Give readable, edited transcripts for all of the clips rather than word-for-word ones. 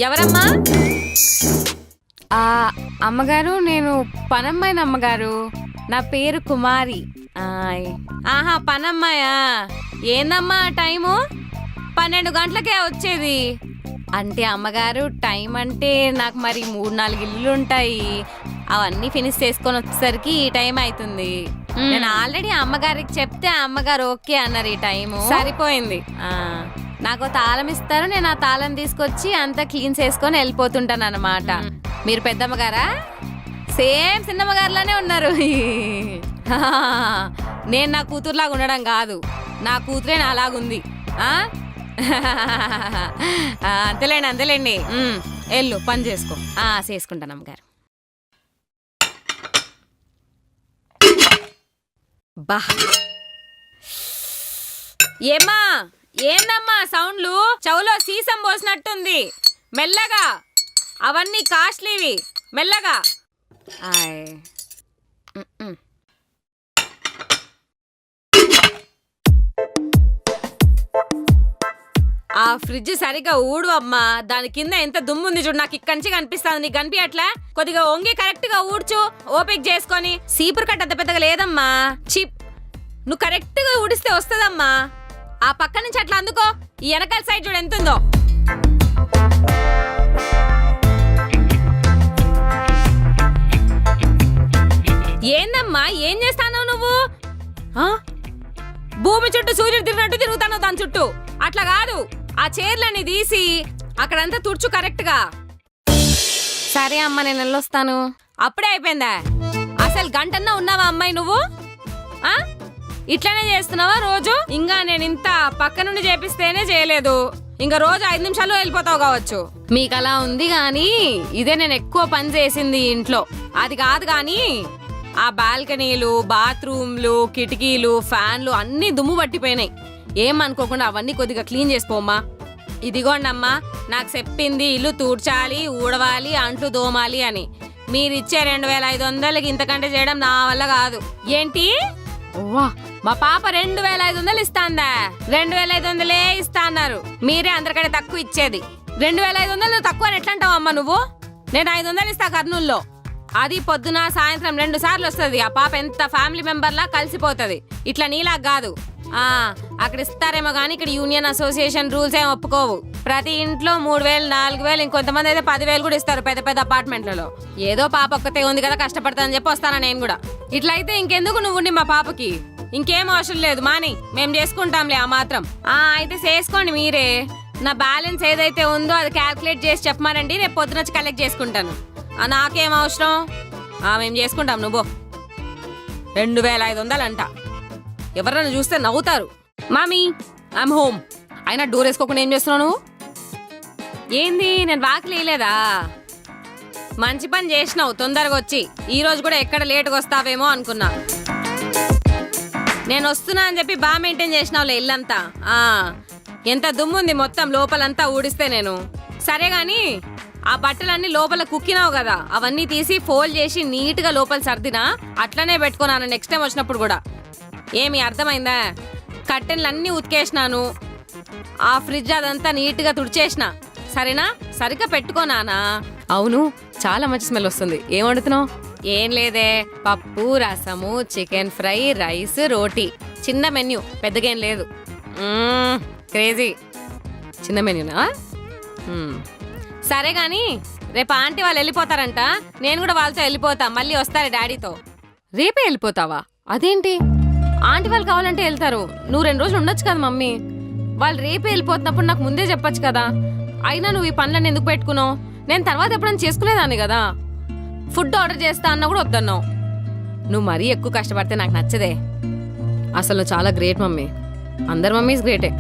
ఎవరమ్మా? అమ్మగారు, నేను పనమ్మాయిని అమ్మగారు. నా పేరు కుమారి. ఆహా, పనమ్మాయా? ఏందమ్మా టైము? 12 గంటలకే వచ్చేది. అంటే అమ్మగారు, టైం అంటే నాకు మరి 3-4 ఇల్లు ఉంటాయి, అవన్నీ ఫినిష్ చేసుకొని వచ్చేసరికి ఈ టైం అవుతుంది. నేను ఆల్రెడీ అమ్మగారికి చెప్తే అమ్మగారు ఓకే అన్నారు, ఈ టైము సరిపోయింది. నాకు తాళం ఇస్తారు, నేను ఆ తాళం తీసుకొచ్చి అంతా క్లీన్ చేసుకొని వెళ్ళిపోతుంటాను అన్నమాట. మీరు పెద్దమ్మగారా? సేమ్ చిన్నమ్మగారులానే ఉన్నారు. నేను నా కూతురులాగా ఉండడం కాదు, నా కూతురే నాలాగుంది. అంతేలేండి. వెళ్ళు, పని చేసుకో. చేసుకుంటాను అమ్మగారు. బా, ఏమ్మా, ఏందమ్మా సౌండ్లు? చెవులో సీసం పోసినట్టుంది. మెల్లగా, అవన్నీ కాస్ట్లీవి, మెల్లగా. ఆ ఫ్రిడ్జ్ సరిగా ఊడు అమ్మా. దాని కింద ఎంత దుమ్ముంది చూడు, నాకు ఇక్కడి నుంచి కనిపిస్తుంది. నీకు కనిపించట్లా? కొద్దిగా వంగి కరెక్ట్ గా ఊడ్చు, ఓపిక చేసుకొని. సీపురు కట్ట అంత పెద్దగా లేదమ్మా. చిప్, నువ్వు కరెక్ట్ గా ఊడిస్తే వస్తుందమ్మా. ఆ పక్క నుంచి అట్లా అందుకో. ఈ వెనకాల సైడ్ చూడు ఎంతుందో. ఏందమ్మా, ఏం చేస్తానో నువ్వు? భూమి చుట్టూ సూర్యుడు తిరిగినట్టు తిరుగుతాను దాని చుట్టూ. అట్లా కాదు, ఆ చైర్లని తీసి అక్కడంతా తుడుచు కరెక్ట్ గా. సరే అమ్మా, నేను వెళ్ళొస్తాను. అప్పుడే అయిపోయిందా? అసలు గంటన్నా ఉన్నావా అమ్మాయి నువ్వు? ఇట్లానే చేస్తున్నావా రోజు? ఇంకా నేను ఇంత పక్క నుండి చేపిస్తేనే చేయలేదు, ఇంకా రోజు 5 నిమిషాల్లో వెళ్ళిపోతావు కావచ్చు. మీకు అలా ఉంది గాని ఇదే నేను ఎక్కువ పని చేసింది ఇంట్లో. అది కాదు గాని ఆ బాల్కనీలు, బాత్రూమ్లు, కిటికీలు, ఫ్యాన్లు అన్నీ దుమ్ము పట్టిపోయినాయి. ఏమనుకోకుండా అవన్నీ కొద్దిగా క్లీన్ చేసుకోమ్మా. ఇదిగోండి అమ్మా, నాకు చెప్పింది ఇల్లు తూడ్చాలి, ఊడవాలి, అంట్లు దోమాలి అని. మీరిచ్చే 2500కి ఇంతకంటే చేయడం నా వల్ల కాదు. ఏంటి? ఓవా, మా పాప 2500 ఇస్తాందా? 2500 ఇస్తా అన్నారు. మీరే అందరికంటే తక్కువ ఇచ్చేది. 2500 తక్కువ అని ఎట్లా అంటావు అమ్మా నువ్వు? నేను 500 ఇస్తా కర్నూల్లో. అది పొద్దున సాయంత్రం 2 సార్లు వస్తుంది. ఆ పాప ఎంత ఫ్యామిలీ మెంబర్లా కలిసిపోతుంది. ఇట్లా నీలా కాదు. అక్కడ ఇస్తారేమో గానీ ఇక్కడ యూనియన్ అసోసియేషన్ రూల్స్ ఏం ఒప్పుకోవు. ప్రతి ఇంట్లో 3000, 4000, ఇంకొంతమంది అయితే 10,000 కూడా ఇస్తారు పెద్ద పెద్ద అపార్ట్మెంట్లలో. ఏదో పాప ఒక్కతే ఉంది కదా, కష్టపడతానని చెప్పి వస్తానా నేను కూడా. ఇట్లా అయితే ఇంకెందుకు నువ్వు మా పాపకి? ఇంకేం అవసరం లేదు, మాని మేము చేసుకుంటాంలే ఆ మాత్రం. అయితే చేసుకోండి మీరే. నా బ్యాలెన్స్ ఏదైతే ఉందో అది క్యాల్కులేట్ చేసి చెప్పమానండి, రేపు పొద్దున వచ్చి కలెక్ట్ చేసుకుంటాను. నాకేం అవసరం, మేము చేసుకుంటాం. నువ్వు 2500 అంట. ఎవరన్నా చూస్తే నవ్వుతారు. మామీ, ఐఎమ్ హోమ్. అయినా డోర్ వేసుకోకుండా ఏం చేస్తున్నావు నువ్వు? ఏంది, నేను వాకిలేదా? మంచి పని చేసినావు తొందరగా వచ్చి. ఈ రోజు కూడా ఎక్కడ లేటుగా వస్తావేమో అనుకున్నా. నేను వస్తున్నా అని చెప్పి బాగా మెయింటైన్ చేసినావులే ఇల్లంతా. ఎంత దుమ్ముంది మొత్తం లోపలంతా ఊడిస్తే నేను. సరే గాని ఆ బట్టలన్నీ లోపల కుక్కినావు కదా, అవన్నీ తీసి ఫోల్డ్ చేసి నీట్ గా లోపల సర్దినా. అట్లనే పెట్టుకున్నాను నెక్స్ట్ టైం వచ్చినప్పుడు కూడా. ఏమి అర్థమైందా? కట్టెన్లన్నీ ఉతికేసినాను. ఆ ఫ్రిడ్జ్ అదంతా నీట్ గా తుడిచేసిన. సరేనా? సరిగ్గా పెట్టుకోనానా? అవును, చాలా మంచి స్మెల్ వస్తుంది. ఏం వండుతున్నావు? ఏం లేదే, పప్పు, రసము, చికెన్ ఫ్రై, రైస్, రోటీ. చిన్న మెన్యూ, పెద్దగా ఏం లేదు. క్రేజీ. చిన్న మెన్యూనా? సరే గాని రేపు ఆంటీ వాళ్ళు వెళ్ళిపోతారంట. నేను కూడా వాళ్ళతో వెళ్ళిపోతా. మళ్ళీ వస్తారు డాడీతో. రేపే వెళ్ళిపోతావా? అదేంటి? ఆంటీ వాళ్ళు కావాలంటే వెళ్తారు, నువ్వు 2 రోజులు ఉండొచ్చు కదా మమ్మీ. వాళ్ళు రేపే వెళ్ళిపోతున్నప్పుడు నాకు ముందే చెప్పొచ్చు కదా. అయినా నువ్వు ఈ పనులను ఎందుకు పెట్టుకున్నావు? నేను తర్వాత ఎప్పుడైనా చేసుకునేదాన్ని కదా. ఫుడ్ ఆర్డర్ చేస్తా అన్నా కూడా వద్దన్నావు. నువ్వు మరీ ఎక్కువ కష్టపడితే నాకు నచ్చదే. అసలు చాలా గ్రేట్ మమ్మీ. అందరు మమ్మీస్ గ్రేటే.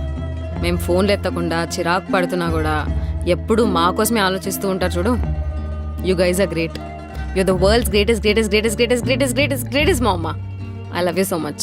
మేము ఫోన్లు ఎత్తకుండా చిరాకు పడుతున్నా కూడా ఎప్పుడు మా కోసమే ఆలోచిస్తూ ఉంటారు చూడు. You guys are great. You are the world's greatest మామ్మా. I love you so much.